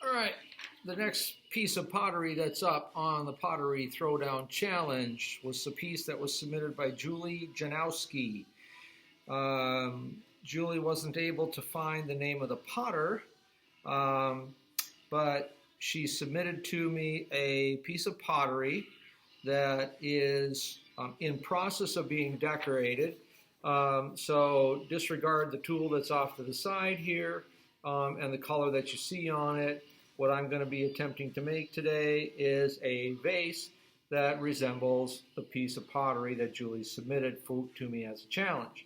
All right, the next piece of pottery that's up on the Pottery Throwdown Challenge was a piece that was submitted by Julie Janowski. Julie wasn't able to find the name of the potter, but she submitted to me a piece of pottery that is in process of being decorated. So disregard the tool that's off to the side here and the color that you see on it. What I'm going to be attempting to make today is a vase that resembles the piece of pottery that Julie submitted to me as a challenge.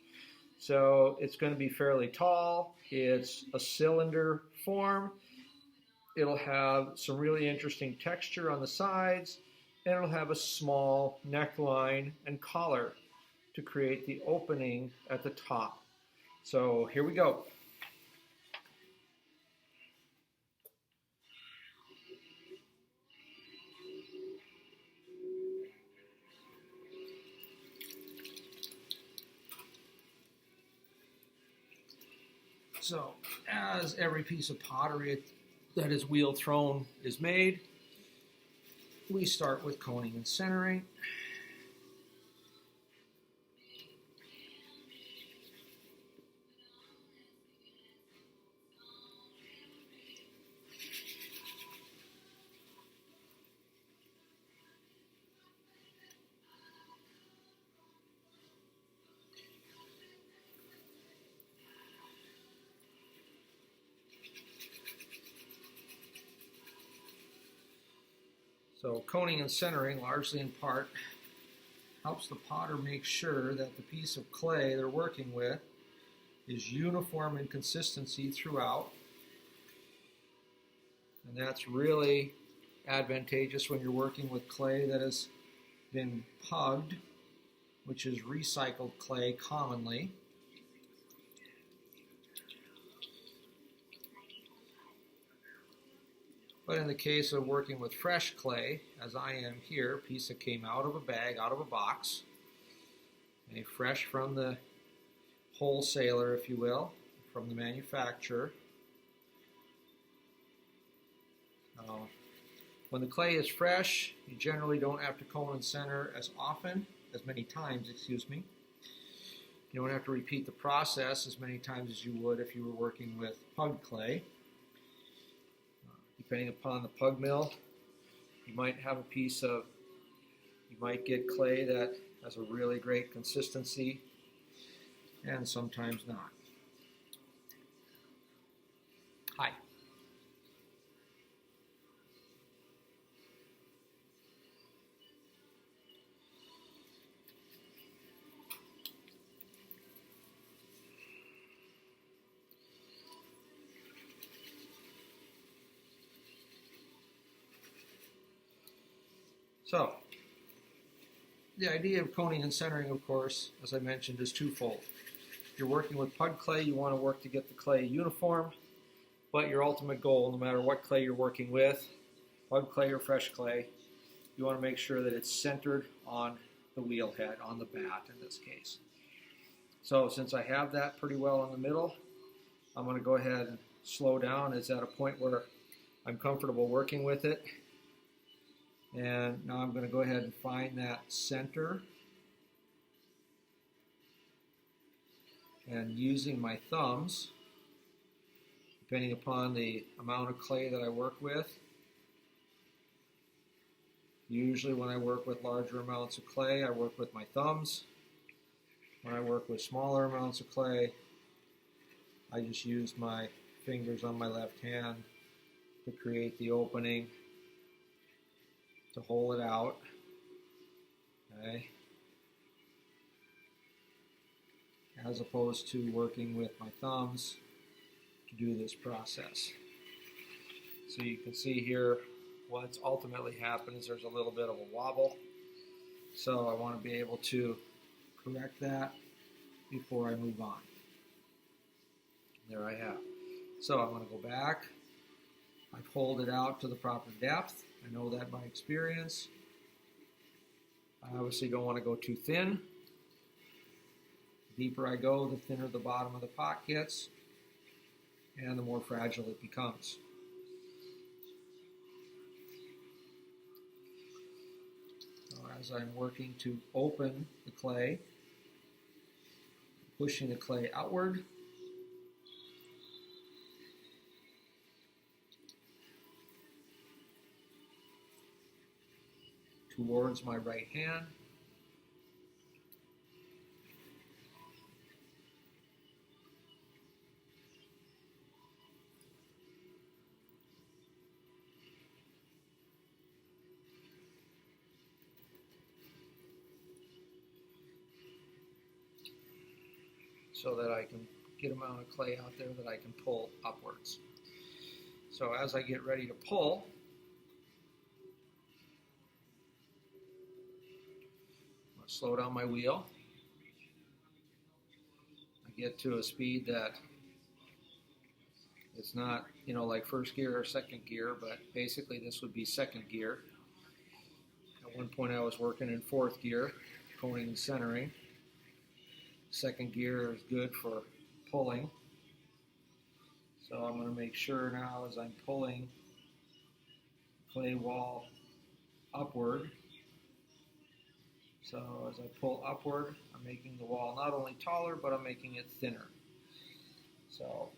So it's going to be fairly tall. It's a cylinder form. It'll have some really interesting texture on the sides, and it'll have a small neckline and collar to create the opening at the top. So here we go. So as every piece of pottery that is wheel thrown is made, we start with coning and centering. So coning and centering, largely in part, helps the potter make sure that the piece of clay they're working with is uniform in consistency throughout. And that's really advantageous when you're working with clay that has been pugged, which is recycled clay commonly. But in the case of working with fresh clay, as I am here, a piece that came out of a bag, out of a box, fresh from the wholesaler, if you will, from the manufacturer. When the clay is fresh, you generally don't have to cone and center as many times. You don't have to repeat the process as many times as you would if you were working with pugged clay. Depending upon the pug mill, you might get clay that has a really great consistency, and sometimes not. Hi. So, the idea of coning and centering, of course, as I mentioned, is twofold. If you're working with pugged clay, you want to work to get the clay uniform, but your ultimate goal, no matter what clay you're working with, pugged clay or fresh clay, you want to make sure that it's centered on the wheel head, on the bat in this case. So since I have that pretty well in the middle, I'm going to go ahead and slow down. It's at a point where I'm comfortable working with it. And now I'm going to go ahead and find that center. And using my thumbs, depending upon the amount of clay that I work with. Usually when I work with larger amounts of clay, I work with my thumbs. When I work with smaller amounts of clay, I just use my fingers on my left hand to create the opening, to hold it out. Okay. As opposed to working with my thumbs to do this process. So you can see here what's ultimately happened is there's a little bit of a wobble. So I want to be able to correct that before I move on. There I have. So I'm going to go back. I've holed it out to the proper depth. I know that by experience. I obviously don't want to go too thin. The deeper I go, the thinner the bottom of the pot gets, and the more fragile it becomes. as I'm working to open the clay, pushing the clay outward. Towards my right hand. So that I can get an amount of clay out there that I can pull upwards. So as I get ready to pull, I'm going to slow down my wheel. I get to a speed that it's not, like first gear or second gear, but basically this would be second gear. At one point I was working in fourth gear, coning and centering. Second gear is good for pulling. So I'm going to make sure now as I'm pulling clay wall upward. So as I pull upward, I'm making the wall not only taller, but I'm making it thinner. So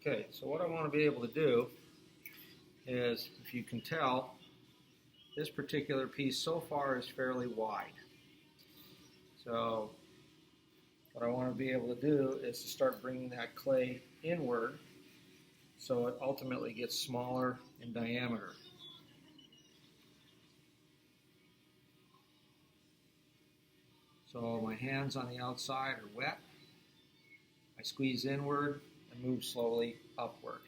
okay, so what I want to be able to do is, if you can tell, this particular piece so far is fairly wide. So what I want to be able to do is to start bringing that clay inward so it ultimately gets smaller in diameter. So my hands on the outside are wet. I squeeze inward and move slowly upward.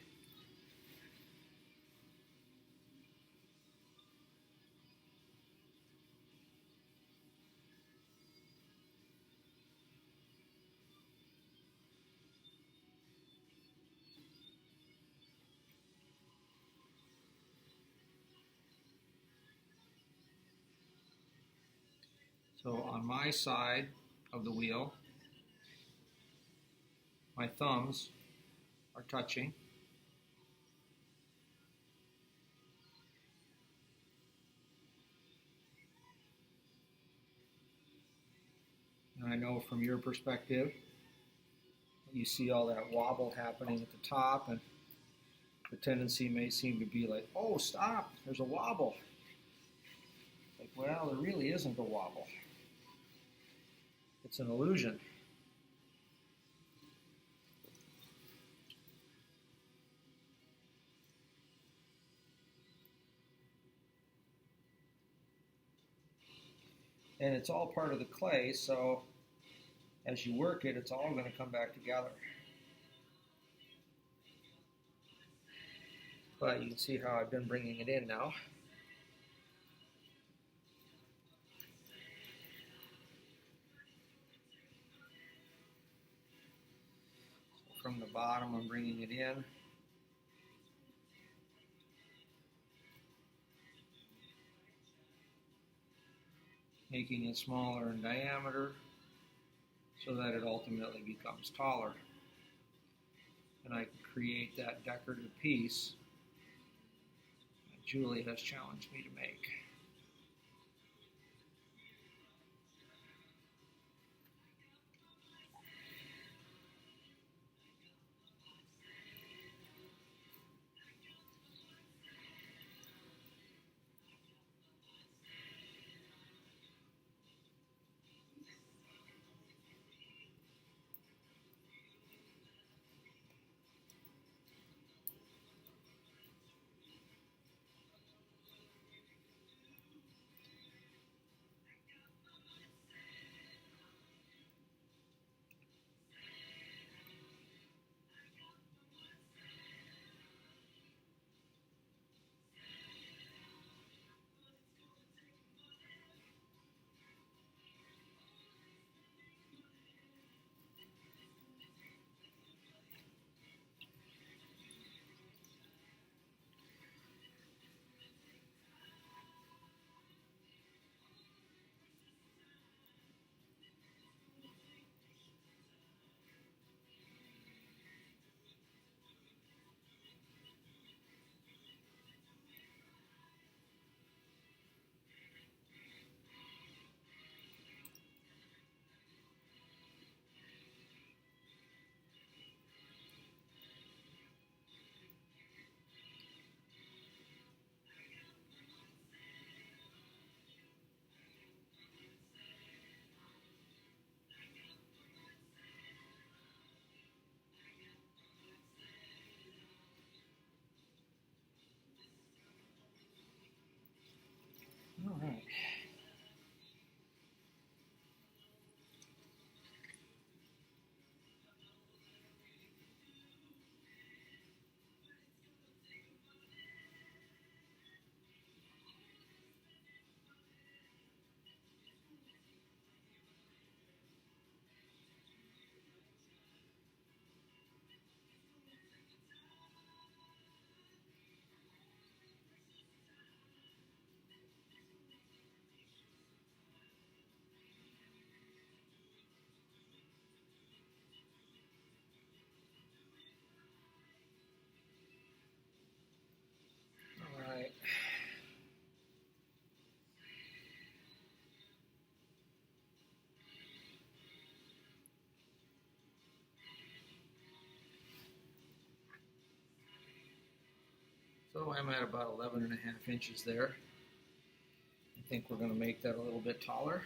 So on my side of the wheel, my thumbs are touching. And I know from your perspective, you see all that wobble happening at the top, and the tendency may seem to be like, oh, stop, there's a wobble. Like, well, there really isn't a wobble. It's an illusion. And it's all part of the clay, so as you work it, it's all going to come back together. But you can see how I've been bringing it in now. So from the bottom, I'm bringing it in. Making it smaller in diameter so that it ultimately becomes taller. And I can create that decorative piece that Julie has challenged me to make. right. All right. So I'm at about 11.5 inches there. I think we're going to make that a little bit taller.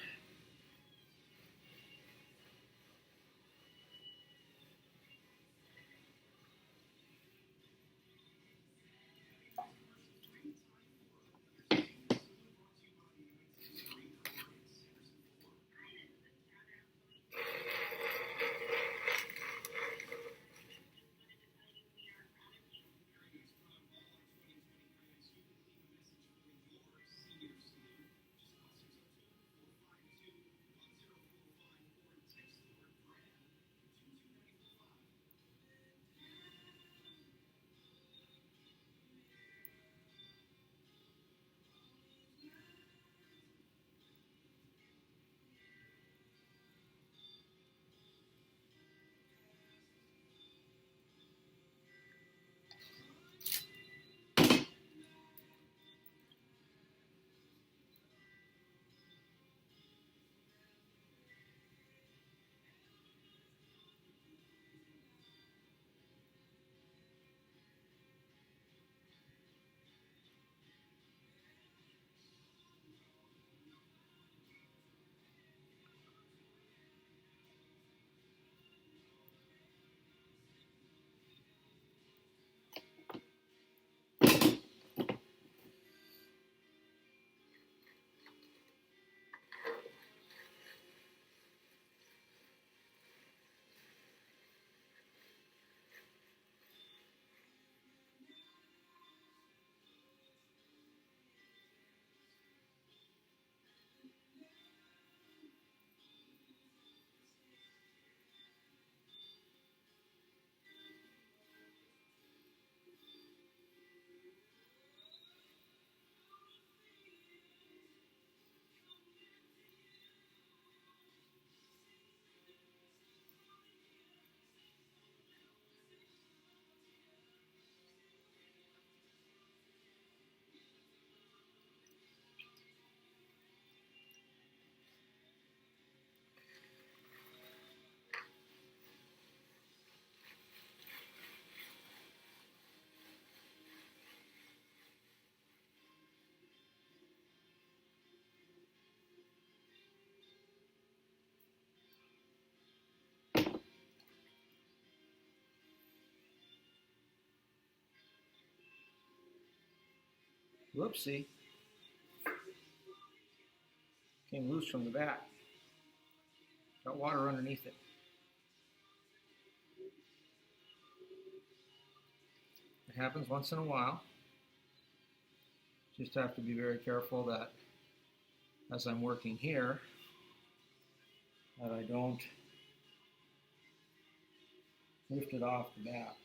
Whoopsie. Came loose from the bat. Got water underneath it. It happens once in a while. Just have to be very careful that as I'm working here, that I don't lift it off the bat.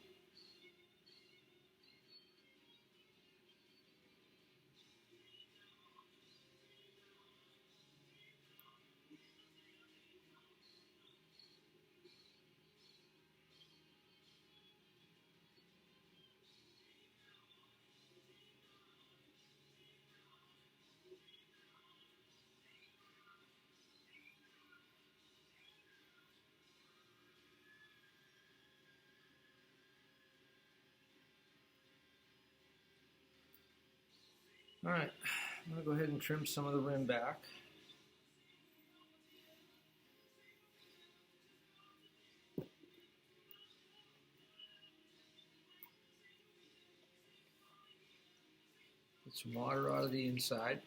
All right, I'm gonna go ahead and trim some of the rim back. Get some water out of the inside.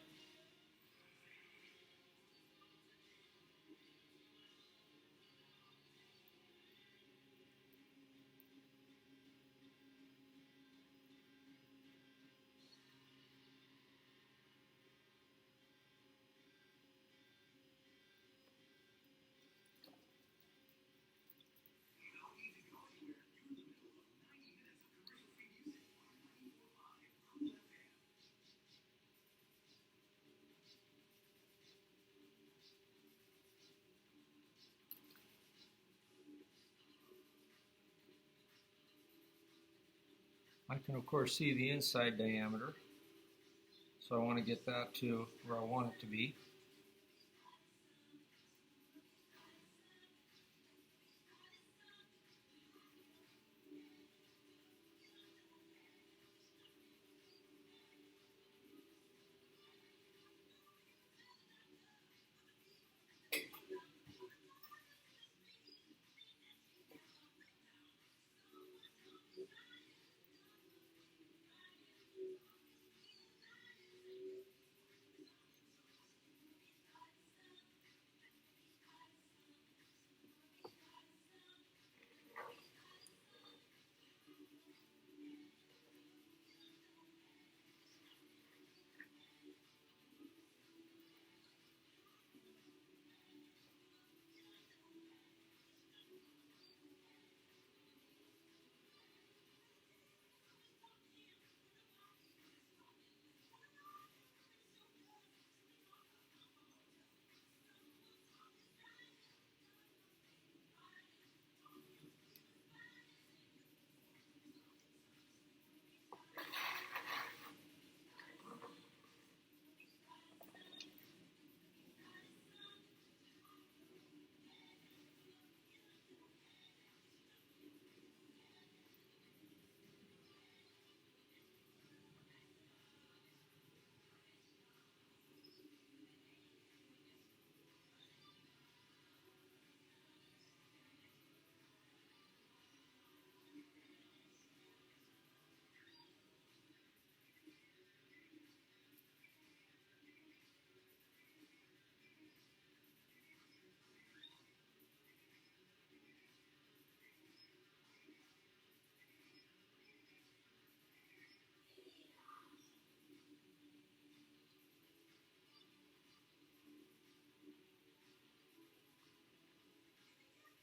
I can of course see the inside diameter, so I want to get that to where I want it to be.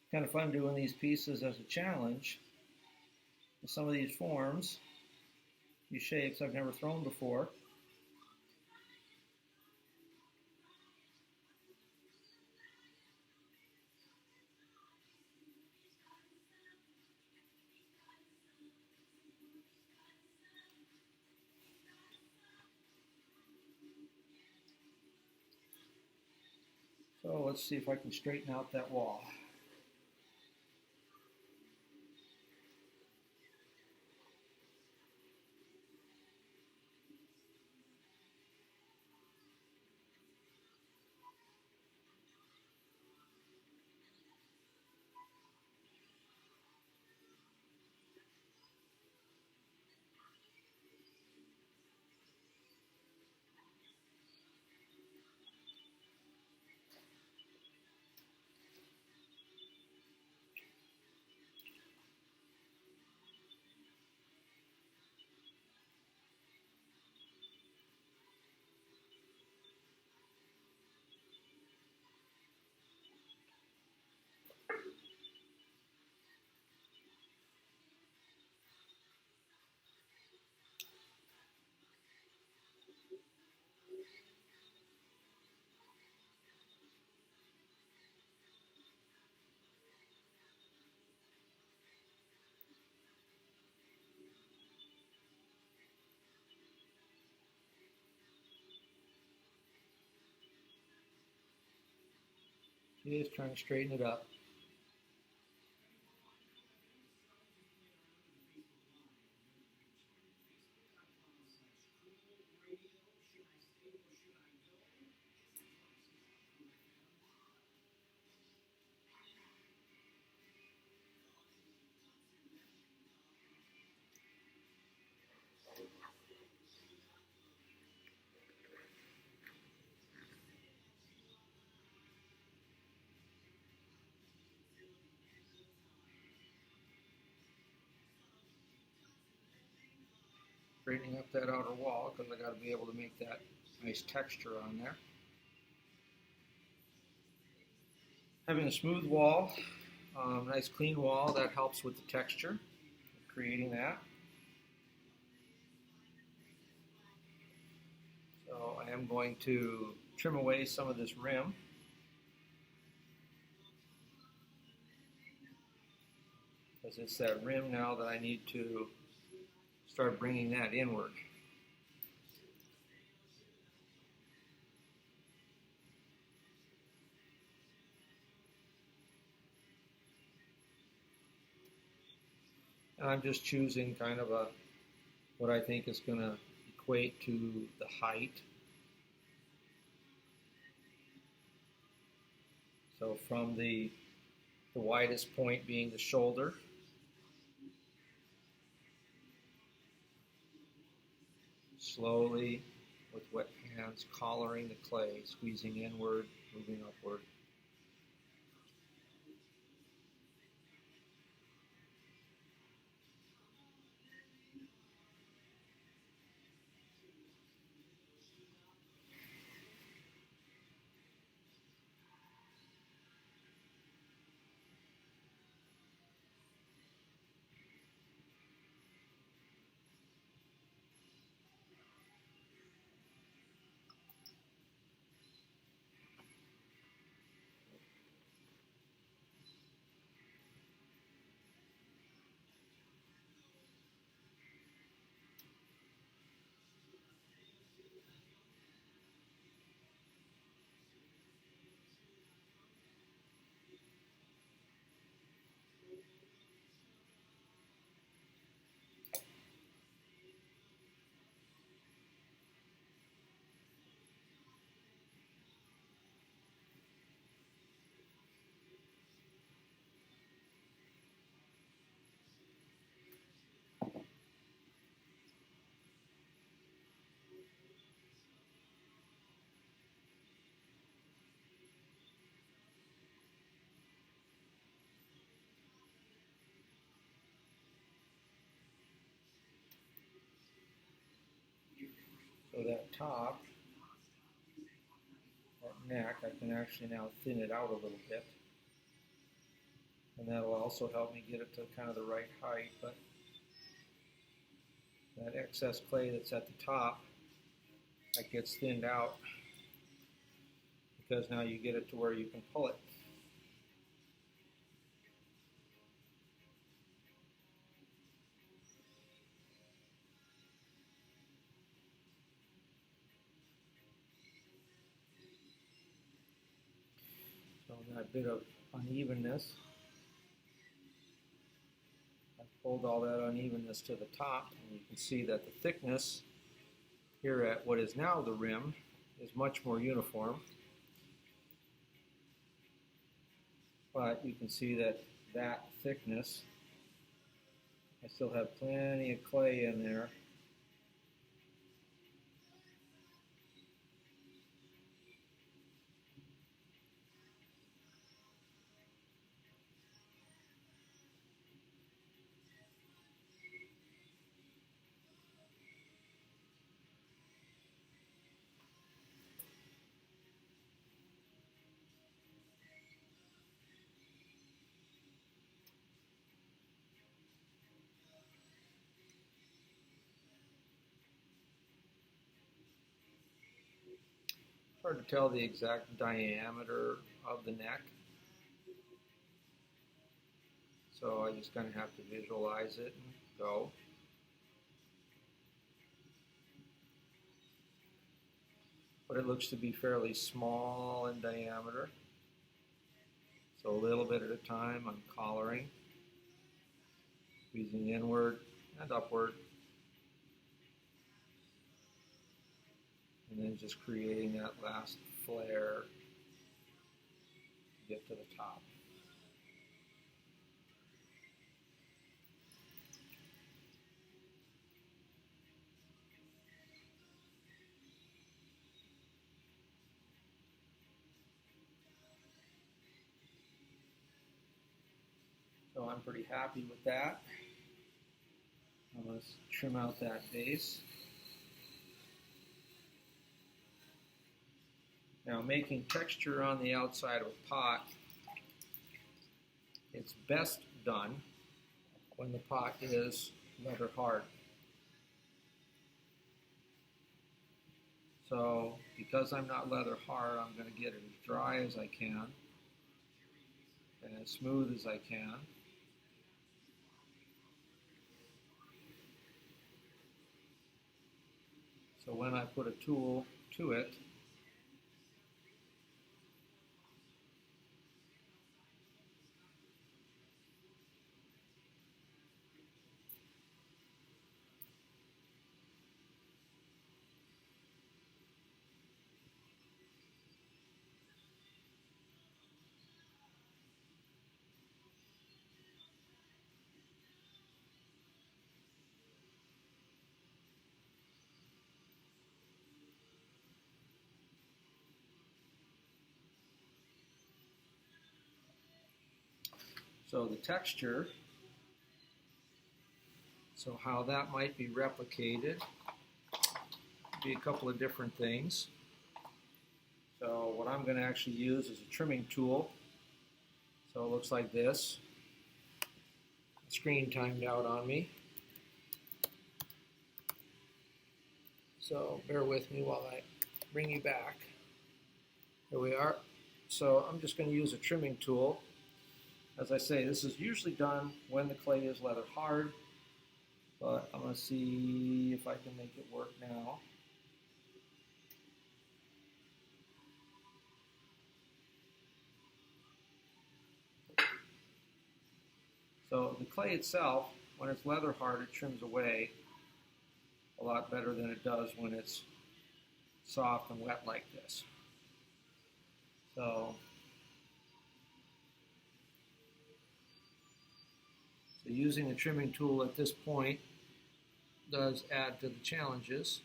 Kind of fun doing these pieces as a challenge. Some of these forms, these shapes I've never thrown before. So let's see if I can straighten out that wall. Just trying to straighten it up. Straightening up that outer wall because I got to be able to make that nice texture on there. Having a smooth wall, nice clean wall, that helps with the texture, creating that. So I am going to trim away some of this rim. Because it's that rim now that I need to start bringing that inward. And I'm just choosing kind of what I think is going to equate to the height. So from the widest point being the shoulder, slowly with wet hands collaring the clay, squeezing inward, moving upward. So that top, that neck, I can actually now thin it out a little bit. And that'll also help me get it to kind of the right height. But that excess clay that's at the top, that gets thinned out because now you get it to where you can pull it. So that bit of unevenness, I've pulled all that unevenness to the top, and you can see that the thickness here at what is now the rim is much more uniform. But you can see that that thickness, I still have plenty of clay in there. Hard to tell the exact diameter of the neck. So I just kind of have to visualize it and go. But it looks to be fairly small in diameter. So a little bit at a time, I'm collaring, squeezing inward and upward, and then just creating that last flare to get to the top. So I'm pretty happy with that. I'm going to trim out that base. Now, making texture on the outside of a pot, it's best done when the pot is leather hard. So because I'm not leather hard, I'm going to get it as dry as I can and as smooth as I can. So when I put a tool to it, so the texture, so how that might be replicated, be a couple of different things. So what I'm going to actually use is a trimming tool. So it looks like this. The screen timed out on me. So bear with me while I bring you back. Here we are. So I'm just going to use a trimming tool. As I say, this is usually done when the clay is leather hard, but I'm going to see if I can make it work now. So the clay itself, when it's leather hard, it trims away a lot better than it does when it's soft and wet like this. So using the trimming tool at this point does add to the challenges.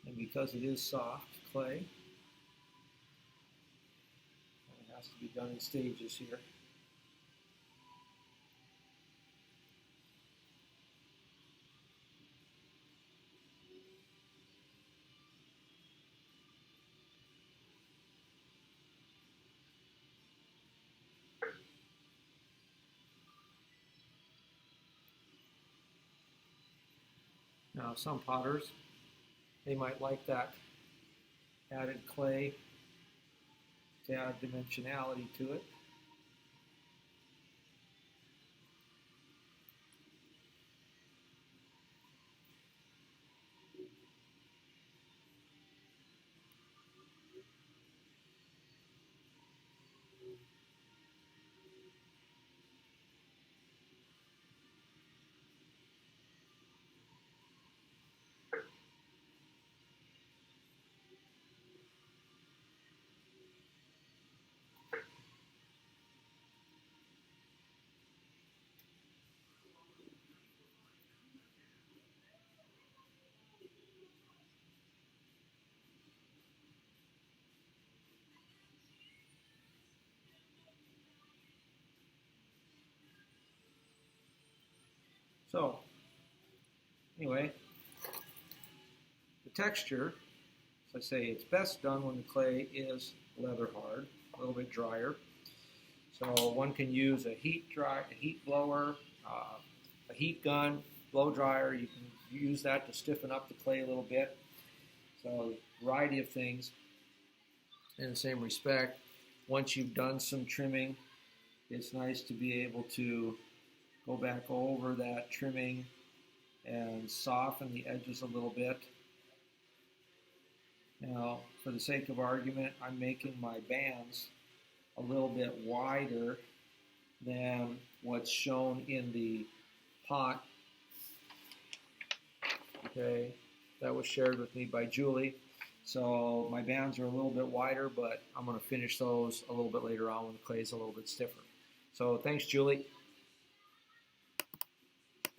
And because it is soft clay, it has to be done in stages here. Now some potters, they might like that added clay to add dimensionality to it. So anyway, the texture, as I say, it's best done when the clay is leather hard, a little bit drier. So one can use a heat blower, a heat gun, blow dryer. You can use that to stiffen up the clay a little bit. So a variety of things. In the same respect, once you've done some trimming, it's nice to be able to go back over that trimming and soften the edges a little bit. Now, for the sake of argument, I'm making my bands a little bit wider than what's shown in the pot. Okay, that was shared with me by Julie. So my bands are a little bit wider, but I'm going to finish those a little bit later on when the clay is a little bit stiffer. So thanks, Julie.